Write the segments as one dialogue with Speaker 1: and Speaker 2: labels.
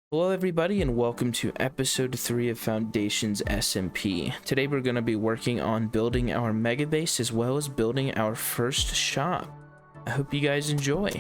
Speaker 1: Hello everybody and welcome to episode 3 of Foundations SMP. Today we're going to be working on building our mega base as well as building our first shop. I hope you guys enjoy.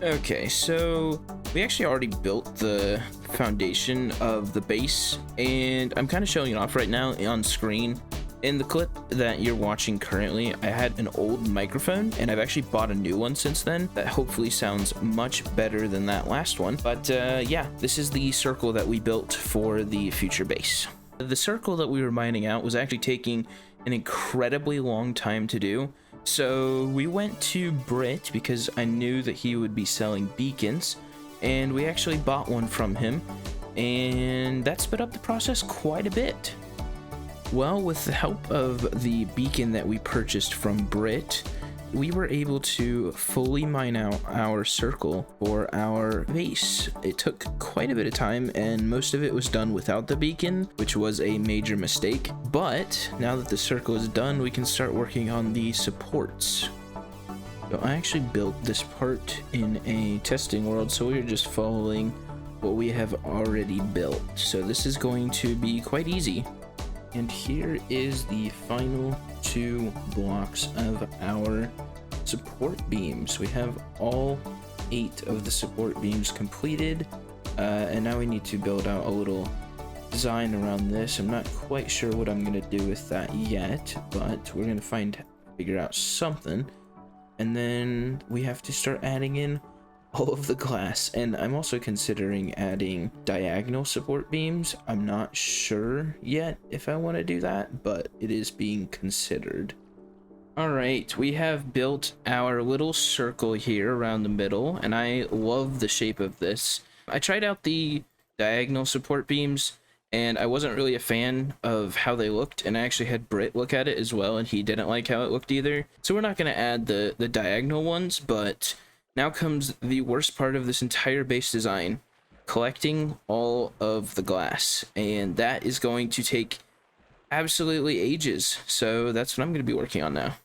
Speaker 1: Okay, so we actually already built the foundation of the base and I'm kind of showing it off right now on screen. In the clip that you're watching currently, I had an old microphone and I've actually bought a new one since then that hopefully sounds much better than that last one. But yeah, this is the circle that we built for the future base. The circle that we were mining out was actually taking an incredibly long time to do. So we went to Brit because I knew that he would be selling beacons and we actually bought one from him, and that sped up the process quite a bit. Well, with the help of the beacon that we purchased from Brit, we were able to fully mine out our circle for our base. It took quite a bit of time and most of it was done without the beacon, which was a major mistake. But now that the circle is done, we can start working on the supports. So I actually built this part in a testing world, so we're just following what we have already built. So this is going to be quite easy. And here is the final 2 blocks of our support beams. We have all 8 of the support beams completed, and now we need to build out a little design around this. I'm not quite sure what I'm going to do with that yet, but we're going to figure out something, and then we have to start adding in all of the glass. And I'm also considering adding diagonal support beams. I'm not sure yet if I want to do that, but it is being considered. All right, we have built our little circle here around the middle, and I love the shape of this. I tried out the diagonal support beams and I wasn't really a fan of how they looked, and I actually had Britt look at it as well and he didn't like how it looked either. So we're not going to add the diagonal ones, but now comes the worst part of this entire base design: collecting all of the glass, and that is going to take absolutely ages. So that's what I'm going to be working on now.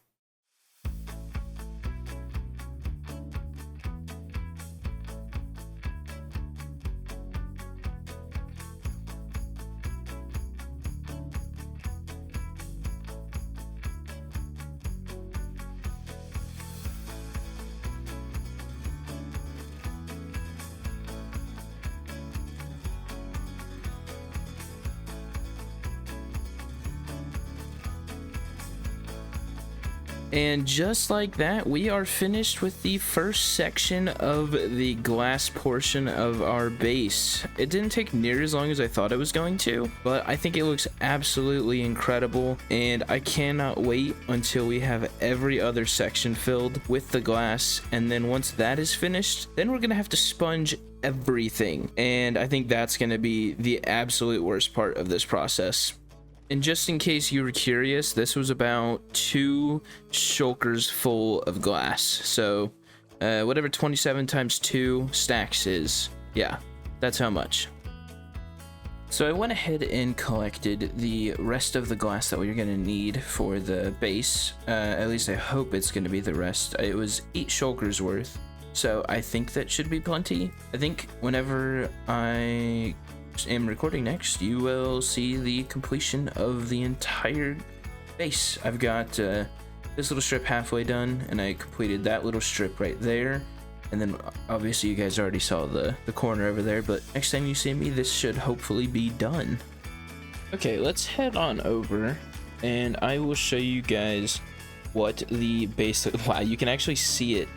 Speaker 1: And just like that, we are finished with the first section of the glass portion of our base. It didn't take near as long as I thought it was going to, but I think it looks absolutely incredible, and I cannot wait until we have every other section filled with the glass. And then once that is finished, then we're gonna have to sponge everything, and I think that's gonna be the absolute worst part of this process. And just in case you were curious, this was about 2 shulkers full of glass. So whatever 27 times 2 stacks is, yeah, that's how much. So I went ahead and collected the rest of the glass that we're going to need for the base. At least I hope it's going to be the rest. It was 8 shulkers worth, so I think that should be plenty. I think whenever I am recording next, you will see the completion of the entire base. I've got this little strip halfway done, and I completed that little strip right there. And then obviously you guys already saw the corner over there, but next time you see me, this should hopefully be done. Okay, let's head on over and I will show you guys what the base. Wow, you can actually see it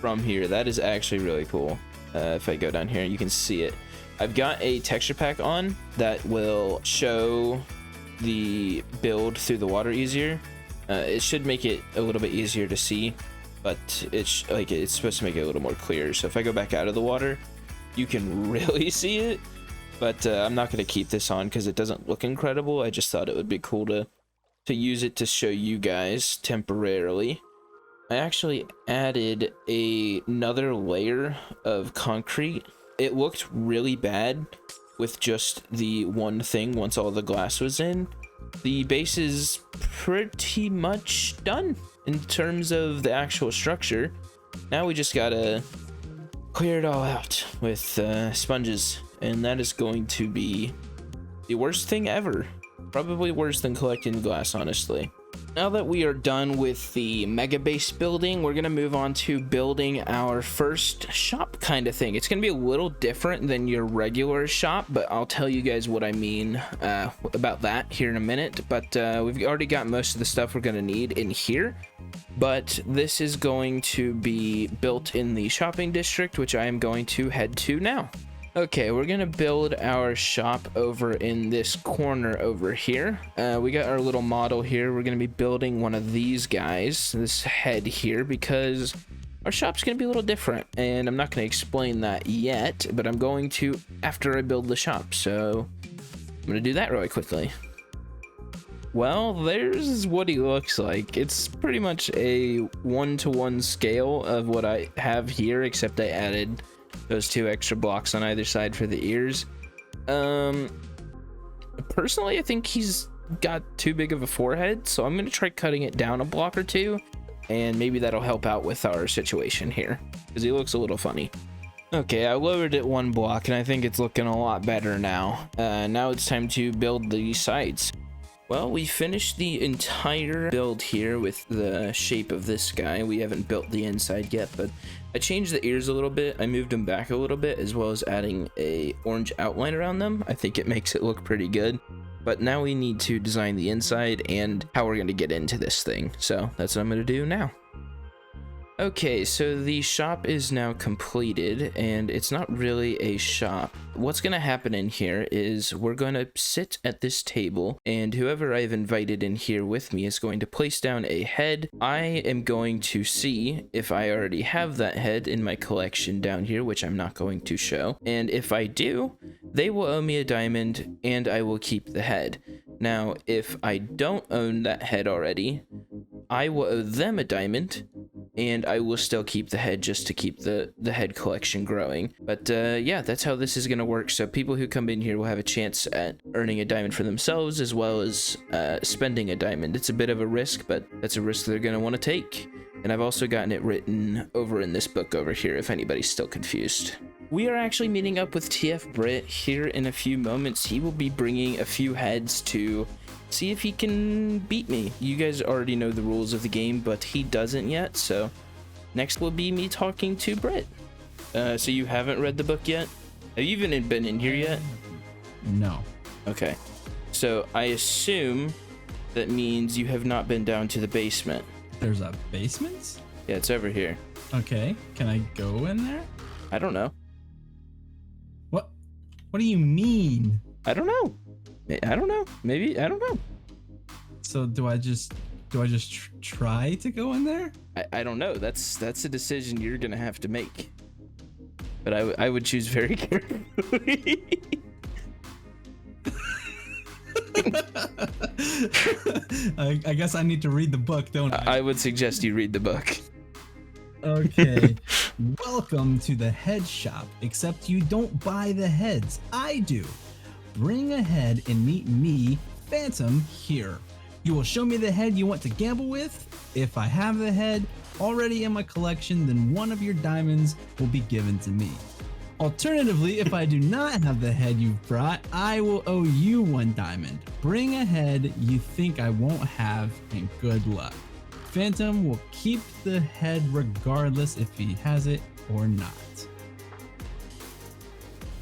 Speaker 1: from here. That is actually really cool. If I go down here, you can see it. I've got a texture pack on that will show the build through the water easier. It should make it a little bit easier to see, but it's supposed to make it a little more clear. So if I go back out of the water, you can really see it. But I'm not going to keep this on because it doesn't look incredible. I just thought it would be cool to use it to show you guys temporarily. I actually added another layer of concrete. It looked really bad with just the one thing once all the glass was in. The base is pretty much done in terms of the actual structure. Now we just gotta clear it all out with sponges and that is going to be the worst thing ever. Probably worse than collecting glass, honestly. Now that we are done with the mega base building, we're gonna move on to building our first shop kind of thing. It's gonna be a little different than your regular shop, but I'll tell you guys what I mean about that here in a minute. But we've already got most of the stuff we're gonna need in here, but this is going to be built in the shopping district, which I am going to head to now. Okay, we're gonna build our shop over in this corner over here. We got our little model here. We're gonna be building one of these guys, this head here, because our shop's gonna be a little different, and I'm not gonna explain that yet, but I'm going to after I build the shop. So I'm gonna do that really quickly. Well, there's what he looks like. It's pretty much a 1-to-1 scale of what I have here, except I added those 2 extra blocks on either side for the ears. Personally, I think he's got too big of a forehead, so I'm gonna try cutting it down a block or 2, and maybe that'll help out with our situation here, because he looks a little funny. Okay, I lowered it 1 block, and I think it's looking a lot better now. Now it's time to build the sides. Well, we finished the entire build here with the shape of this guy. We haven't built the inside yet, but I changed the ears a little bit. I moved them back a little bit, as well as adding a orange outline around them. I think it makes it look pretty good. But now we need to design the inside and how we're going to get into this thing. So that's what I'm going to do now. Okay, so the shop is now completed, and it's not really a shop. What's going to happen in here is we're going to sit at this table, and whoever I've invited in here with me is going to place down a head. I am going to see if I already have that head in my collection down here, which I'm not going to show. And if I do, they will owe me a diamond, and I will keep the head. Now, if I don't own that head already, I will owe them a diamond, and I will still keep the head just to keep the head collection growing. But yeah, that's how this is going to work. So people who come in here will have a chance at earning a diamond for themselves, as well as spending a diamond. It's a bit of a risk, but that's a risk they're going to want to take. And I've also gotten it written over in this book over here, if anybody's still confused. We are actually meeting up with TF Brit here in a few moments. He will be bringing a few heads to see if he can beat me. You guys already know the rules of the game, but he doesn't yet. So next will be me talking to Brit. So you haven't read the book yet? Have you even been in here yet?
Speaker 2: No.
Speaker 1: Okay. So I assume that means you have not been down to the basement.
Speaker 2: There's a basement?
Speaker 1: Yeah, it's over here.
Speaker 2: Okay. Can I go in there?
Speaker 1: I don't know.
Speaker 2: What do you mean?
Speaker 1: I don't know. I don't know. Maybe, I don't know.
Speaker 2: So do I just try to go in there?
Speaker 1: I don't know. That's a decision you're gonna have to make. But I would choose very carefully.
Speaker 2: I guess I need to read the book, don't I?
Speaker 1: I would suggest you read the book.
Speaker 2: Okay. Welcome to the head shop, except you don't buy the heads. I do. Bring a head and meet me, Phantom, here. You will show me the head you want to gamble with. If I have the head already in my collection, then one of your diamonds will be given to me. Alternatively, if I do not have the head you've brought, I will owe you 1 diamond. Bring a head you think I won't have, and good luck. Phantom will keep the head regardless if he has it or not.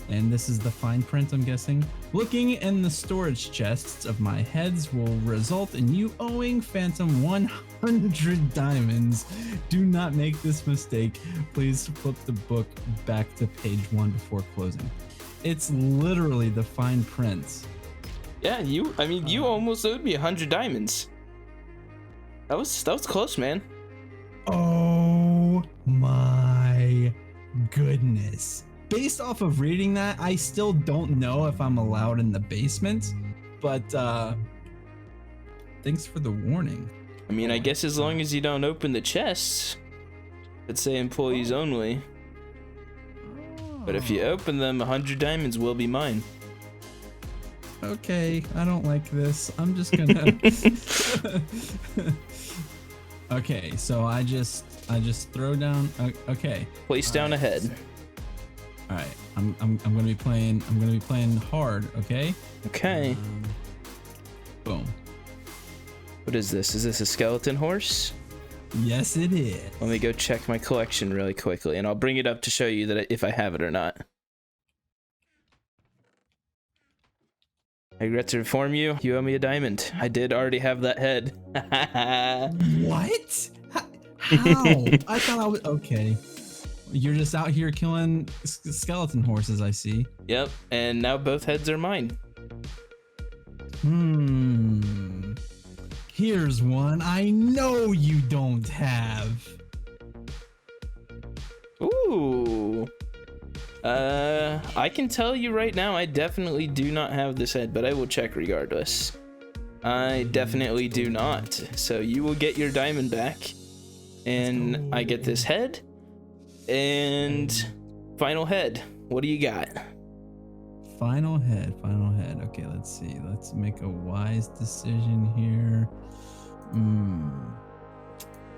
Speaker 2: And this is the fine print, I'm guessing. Looking in the storage chests of my heads will result in you owing Phantom 100 diamonds. Do not make this mistake. Please flip the book back to page 1 before closing. It's literally the fine print.
Speaker 1: Yeah, you almost owed me 100 diamonds. That was close, man.
Speaker 2: Oh my goodness. Based off of reading that, I still don't know if I'm allowed in the basement, but thanks for the warning.
Speaker 1: I mean, I guess as long as you don't open the chests that say employees only. But if you open them, 100 diamonds will be mine.
Speaker 2: Okay, I don't like this. I'm just gonna Okay, so I just throw down. Okay.
Speaker 1: Place down a head.
Speaker 2: All right, I'm gonna be playing hard. Okay.
Speaker 1: Okay.
Speaker 2: Boom.
Speaker 1: What is this? Is this a skeleton horse?
Speaker 2: Yes, it is.
Speaker 1: Let me go check my collection really quickly, and I'll bring it up to show you that if I have it or not. I regret to inform you, you owe me a diamond. I did already have that head.
Speaker 2: What? How? I thought I was okay. You're just out here killing skeleton horses, I see.
Speaker 1: Yep, and now both heads are mine.
Speaker 2: Here's one I know you don't have.
Speaker 1: Ooh. I can tell you right now, I definitely do not have this head, but I will check regardless. I definitely do not. So you will get your diamond back, and I get this head, and final head. What do you got?
Speaker 2: Final head. Okay, let's see. Let's make a wise decision here.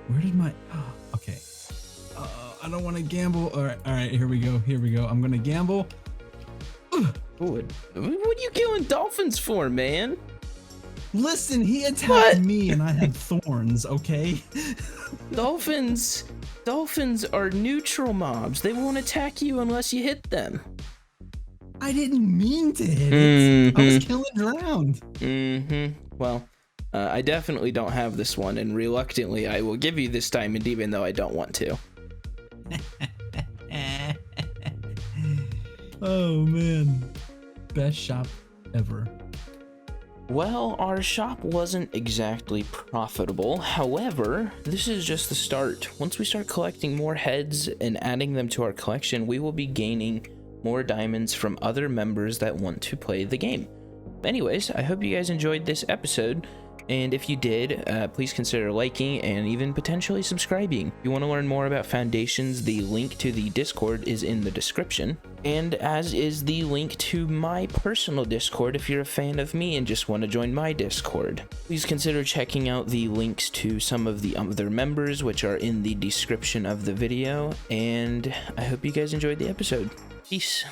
Speaker 2: Where did my... Oh, okay. I don't want to gamble. All right, here we go. I'm gonna gamble.
Speaker 1: What are you killing dolphins for, man?
Speaker 2: Listen, he attacked me and I had thorns, okay?
Speaker 1: Dolphins are neutral mobs. They won't attack you unless you hit them.
Speaker 2: I didn't mean to hit it. I was killing around.
Speaker 1: Well, I definitely don't have this one, and reluctantly I will give you this diamond even though I don't want to.
Speaker 2: Oh man, best shop ever.
Speaker 1: Well, our shop wasn't exactly profitable. However, this is just the start. Once we start collecting more heads and adding them to our collection, we will be gaining more diamonds from other members that want to play the game. Anyways, I hope you guys enjoyed this episode. And if you did, please consider liking and even potentially subscribing. If you want to learn more about Foundations, the link to the Discord is in the description. And as is the link to my personal Discord if you're a fan of me and just want to join my Discord. Please consider checking out the links to some of the other members, which are in the description of the video. And I hope you guys enjoyed the episode. Peace.